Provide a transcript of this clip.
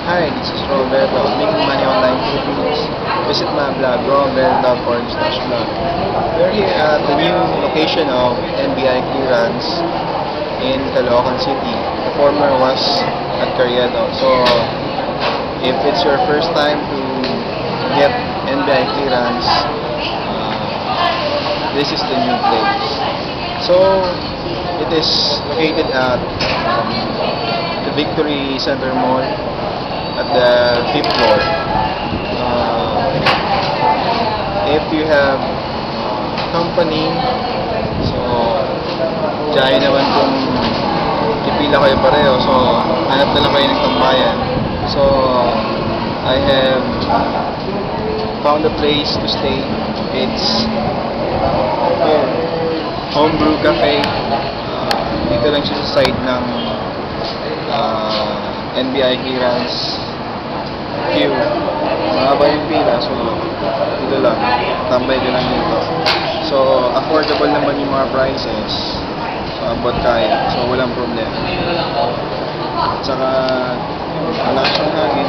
Hi, this is Roberto, making money online Philippines. Visit my blog, roberto.orange-blog. We're here at the new location of NBI Clearance in Caloocan City. The former was at Carriedo. So, if it's your first time to get NBI Clearance, this is the new place. So, it is located at the Victory Center Mall at the 5th floor. If you have company, so dahil naman kung ipila kayo pareho, so hanap na lang kayo ng tambayan. So I have found a place to stay. It's here, Homebrew Cafe. Dito lang siya sa side ng NBI Clearance queue. Mahaba yung pila, so dito lang, tambay ko lang dito. So affordable naman yung mga prices, so abot kaya, so walang problema. At saka malakas yung hangin.